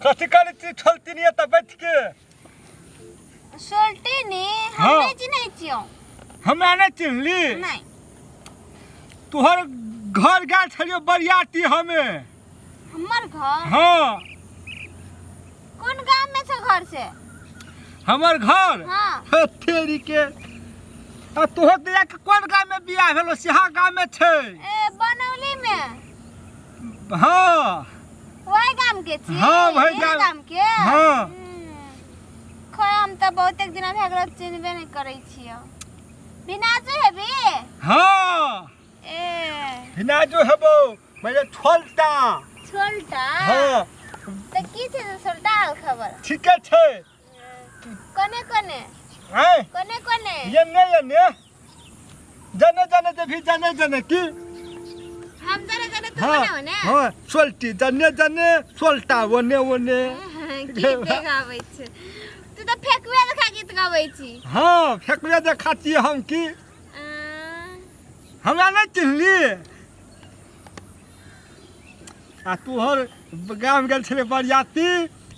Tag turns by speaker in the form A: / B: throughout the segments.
A: कथी करे छी छोलती नहीं त बैठ के
B: सोल्टी नहीं हम नहीं चिन्है छियो
A: हमरा नहीं चिन्हली
B: नहीं
A: तोहर घर गेल छलियो बरियाती हमें
B: हमर घर
A: हाँ
B: कौन गांव में से घर से
A: हमर घर
B: हाँ
A: तेरी के तोहर दिया के कौन गांव में बियाह भेलो सिहा गांव में छे
B: ए बनौली में
A: हाँ
B: वही गांव के छी
A: हाँ वही
B: गांव के
A: हाँ
B: खोय हम त बहुत एक दिन भेगरो चिन्हबे नहीं करै छियो बिनाजो हेबी
A: हाँ
B: ए
A: बिनाजो हेबो मैं छोलता हाँ
B: त की छै सोल्टा खबर
A: ठीक है
B: कोने कोने
A: हैं
B: कोने कोने
A: ये जाने जाने तो भी जाने की
B: हम जाने तो
A: हाँ
B: कोने होने
A: हाँ सोल्टी जाने सोल्टा वने
B: की देखाबै छै तू तो फेकुआ देखा गीत गाबै छी
A: हाँ फेकुआ देखा छी हम की हमरा नहीं चिन्हली आ तोहर गाँव गेल छले बरियाती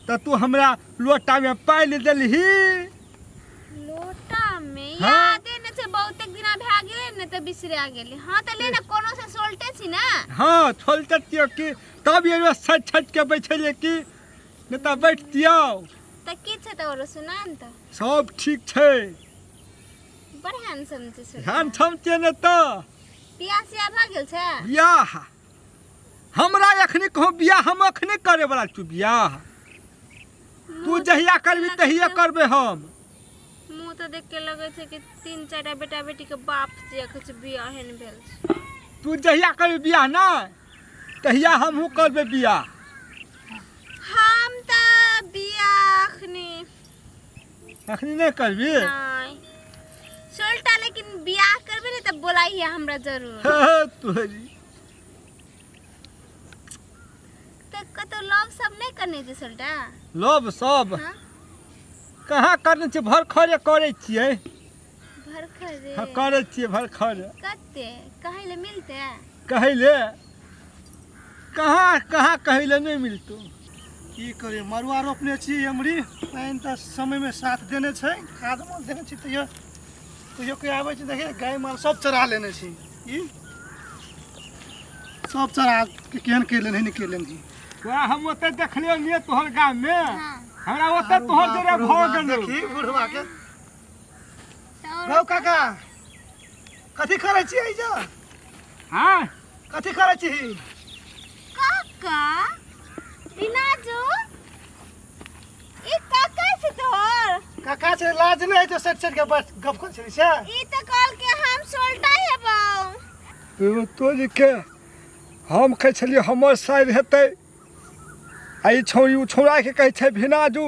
A: तो तू हमरा लोटा में पाइल देलही
B: लोटा में
A: हाँ?
B: यादे न से बहुत एक दिन भा गेले न त बिसरा गेली हां त ले न कोनो से सोल्टे छी ना
A: हाँ छोलते तियो की तब ये सच छट के बैठले की न त बैठतियो
B: त की छै त और सुनान त
A: सब ठीक छे
B: बड़ हैंडसम छै
A: हैंडसम के न त
B: पियासिया भ गेल छै
A: बियाह हमरा एखनी कहो बियाह हम एखनी करे वाला तू बियाह तू जहिया करबी तहिया करबे हम
B: मुंह तो देख के लगे छै कि 3-4 बेटा बेटी के बाप जे कुछ बियाह हेन भेल छै
A: तू जहिया करबी बियाह ना तहिया हमहू करबे बियाह
B: हम त बियाह
A: एखनी नहीं करबी
B: नहीं सोल्टा लेकिन बियाह करबे न त बोलाइए हमरा जरूर
A: तोरी
B: तो लव सब नहीं करने छै सोल्टा
A: लोभ सब
B: हां
A: कहाँ करने छे भर खरे करे छिए
B: भर खरे
A: हाँ करे छिए भर खरे
B: कते कहीं ले मिलते
A: कहले कहाँ कहले नहीं मिलतो
C: की करे मरुआ रोपने छी एमरी पानी त समय में साथ देने छै खाद माल देने छी तो के आवे छै देखे गाय माल सब चरा लेने छी ई सब चरा के केहन के लेने नहीं के लेने
A: वहाँ हम ओते देखलियो नहीं तोहर गांव में
B: हां
A: हमरा ओते तोहर जरे भौ गेलो
C: देखी बुढ़वा के गौ काका कथी करे छी आई जा
A: हां
C: कथी करे छी
B: काका बिना जो ई काका से तोहर
C: काका से लाज नहीं है तो सट के बस गप कर छी से
B: ई त कल के हम सोल्टा हेबौ
A: तो जे के हम कह छलिए हमर साइड हेतै आई छोरी उ छोरा के कहे छै भिनाजू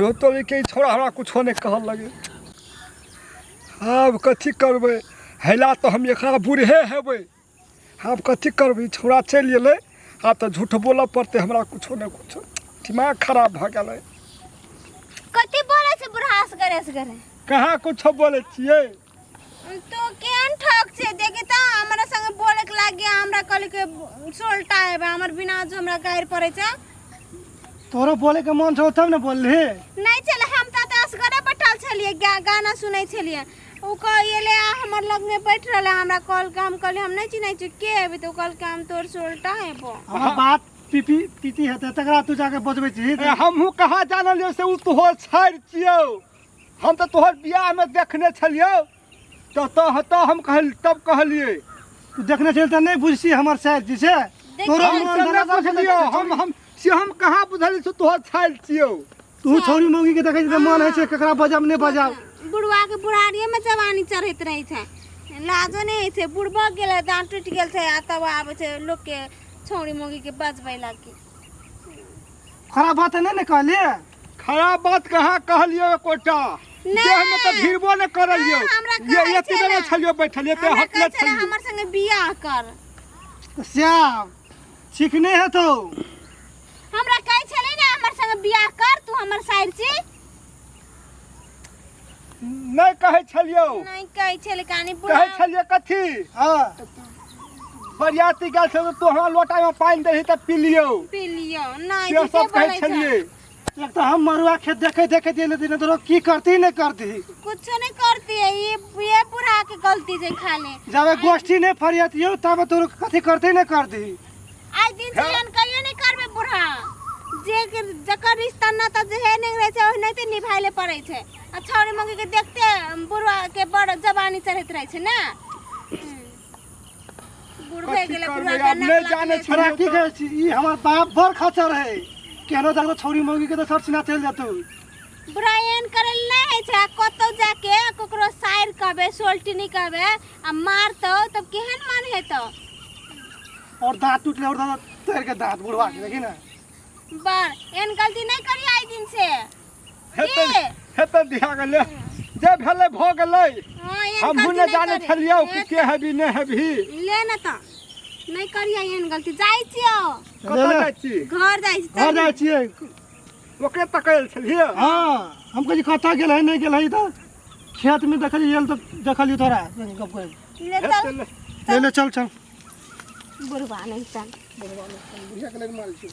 A: रोतो के छोरा हमरा कुछो नहीं कहल लगे अब कथी करबे हैला तो हम एकरा बूढ़े हेबै अब कथी करबे छोरा चल गेलै अब तो झूठ बोलऽ पड़ते हमरा कुछो नहीं कुछो दिमाग खराब भ गेलै
B: कथी बोले से बुढ़ास करे
A: कहाँ कुछो बोले छिए
B: तो केन ठक छे देखे त हमरा संग बोले के लाग गया हमरा कल के सोल्टा हेबे हमर बिना जो हमरा गायर पड़े छै
C: तोरो बोले के मन छौ तब न बोलली
B: नहीं चले हम त असगरे बैठल छलिए गाना सुनै छलिए उ कहले हमर लग में बैठ रहले हमरा कॉल काम कहले हम नहीं चिन्है छी के हेबे तो कल काम तोर सोल्टा हेबो
C: हमरा बात पीती हेतै तकरा तू जाके बजबै छी
A: हमहू कहाँ जानलियो से उ तोहर छाड़ छियौ हम तो तोहर बियाह में देखने छलियो तो हम तब कहलिए
C: तू देखने छल त नहीं बुझसी हमर साइड जी से तोरो
A: हम कहाँ बुझली से तोहर छाड़ छियौ
C: तू छोरी मौगी के देखै त मन है छै ककरा बजाब नहीं बजाब
B: बुढ़वा के बुढ़ारिये में जवानी चढ़त रही छै लाजो नहीं छै बुढ़बा गेले दांत टूट गेल छै आ तब आबै छै लोग के छोरी मौगी के बजबै लागी
C: खराब बात नहीं न कहली
A: खराब बात कहाँ कहलियो कोटा देह में तो भिड़बो न करलियो ये तीने छलियो बैठलिए ते हटले छलियो
B: हमर संगे बियाह कर
C: श्याम सीखने है तो
B: हमरा कहै छले ना हमर संगे बियाह कर तू हमर साइड छी
A: नहीं कहै छलियो
B: नहीं कहै छले कहानी
A: कहै छलिए कथी
C: हां
A: बरियाती गेल छौ तो हमरा लोटा में पानी दही त पी लियो
B: पी लियो नहीं
A: से
B: झूठे
A: सब कहै
B: बोलै
A: छलिए
B: छै
C: एक तो हम मरुआ खेत देखे देखे दिए दिन तो की करती नहीं करती
B: कुछ नहीं करती है ये बुढ़ा के गलती से खाले
C: जब गोष्ठी नहीं फरियतियो तब तो कथी करती नहीं करती
B: आज दिन से अन कहियो नहीं करबे बुढ़ा जे जकर रिश्ता ना त जे नहीं रहे छै ओहि नहीं ते निभाइले पड़ै छै आ छौरी मंगी के देखते बुढ़वा के बड़ जवानी चढ़त रहे छै ना बुढ़वे गेले बुढ़वा के
A: नहीं जाने
C: छोरा
A: छरा
C: की कहै छी ई हमर बाप बड़ खचर है केनो तक तो छोरी मौगी के तो सर सिना चल जातो
B: बुढ़ा एहन करल नहीं है छै कतौ जाके ककरो शायर कहबे सोल्टी नहीं कहबे आ मारतो तब केहन मन हेतो
C: और दांत टूटले और दांत तेर के दांत बुढ़वा के देखी ना
B: बर एहन गलती नहीं करी आई दिन से
A: हेतै
B: की?
A: हेतै दिया गेलै जे भेलै भ गेलै
B: हाँ, एहन
A: हम
B: गलती
A: ने
B: नहीं
A: जाने
B: करी।
A: छलियौ कि के हेबी नहीं हेबी
B: ले न त नहीं करिया एहन गलती जाइ छियो
A: कतऽ जाइ छी
B: घर जाइ छी
C: घर जाय छियै
A: ओकरे तकैल छलिए
C: हां हम कहि कथा गेल है नहीं गेल है तो खेत में देखली येल तो देखली तोरा गप कर
B: ले चल
C: ले ले चल चल
B: बुढ़वा नहीं चल
C: बुढ़िया के लग माल छी